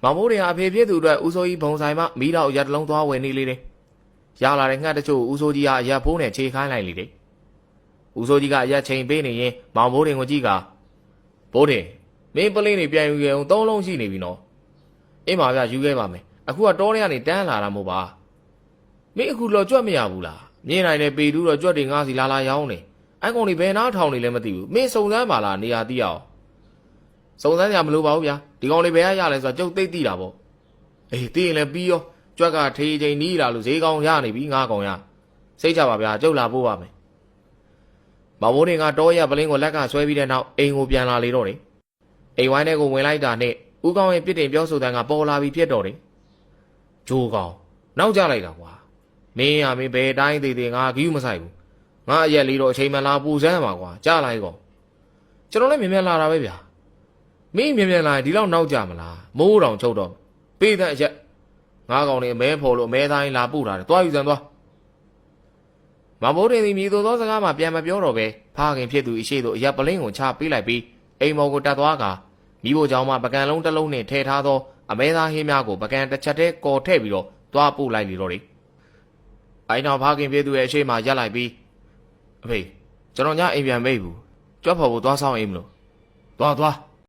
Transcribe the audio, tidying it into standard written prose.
မောင်မိုးတွေဟာအဖေဖြစ်သူအတွက်ဦးစိုးကြီးဘုံဆိုင်မှမိတော့ရက်တလုံးသွားဝယ်နေလေတယ်ရလာတဲ့ငှက်တချို့ဦးစိုးကြီးဟာရက်ဖိုးနဲ့ခြေခိုင်းလိုက်လေတယ်ဦးစိုးကြီးကရက်ချိန်ပေးနေရင်မောင်မိုးတွေကိုကြည့်ကဘိုးတင်မင်းပလင်းတွေပြန်ယူရအောင်3လုံးရှိနေပြီနော်အေးပါဗျယူခဲ့ပါမယ်အခုကတောထဲကနေတန်းလာတာမို့ပါမင်းအခုလော်ကြွက်မရဘူးလားမြင်နိုင်တဲ့ပေတူးတော့ကြွက်တွေငါးစီလာရောင်းနေအဲ့ကောင်တွေဘယ်နားထောင်နေလဲမသိဘူးမင်းစုံစမ်းပါလားနေရာသိအောင်စုံစမ်းကြမလို့ပါဘူးဗျာဒီကောင်တွေဘယ်ရလဲဆိုတော့ကျုပ်သိသိတာပေါ့အေးသိရင်လည်းပြီးရောကြွက်ကထေးချိန်နီးလာလို့ဈေးကောင်းရနေပြီငါးကောင်ရစိတ်ချပါဗျာကျုပ်လာပို့ပါမယ်မောင်မိုးတွေကတောရပလင်းကိုလက်ကဆွဲပြီးတဲ့နောက်အိမ်ကိုပြန်လာလေတော့တယ်အိမ်ဝိုင်းထဲကိုဝင်လိုက်တာနဲ့ဦးကောင်းရဲ့ပြစ်တင်ပြောဆိုတဲ့ကပေါ်လာပြီးဖြစ်တော့တယ်ဂျိုးကောင်နောက်ကျလိုက်တာကွာမင်းရမင်းဘယ်တိုင်းသေးသေးငါဂီးမဆိုင်ဘူးငါအရက်လေးတော့အချိန်မှလာပူစမ်းပါကွာကြားလိုက်ကောကျွန်တော်လည်းမြင်မြန်လာတာပဲဗျာမင်းမြင်မြန်လာရင်ဒီလောက်နောက်ကြမလားမိုးတောင်ချုပ်တော့ပေးတဲ့အရက်ငါးကောင်တွေအမဲဖော်လို့အမဲသားရင်လာပို့တာတယ်တွားယူစမ်းသွားမဘိုးတင်ဒီမြေသို့သောစကားမှပြန်မပြောတော့ပဲဖခင်ဖြစ်သူအရှိတို့အရက်ပလင်းကိုချပေးလိုက်ပြီးအိမ်မော်ကိုတက်သွားကမိဖို့ကြောင့်မှပကံလုံးတစ်လုံးနဲ့ထည့်ထားသောအမဲသားဟင်းများကိုပကံတစ်ချက်တည်းကော်ထည့်ပြီးတော့သွားပို့လိုက်လေတော့တယ်အိုင်တော်ဖခင်ဖြစ်သူရဲ့အရှိမှရက်လိုက်ပြီးအဖေကျွန်တော်ညအိမ်ပြန်မိတ်ဘူးကြွက်ဖို့သွားဆောင်အိမ်မလို့သွား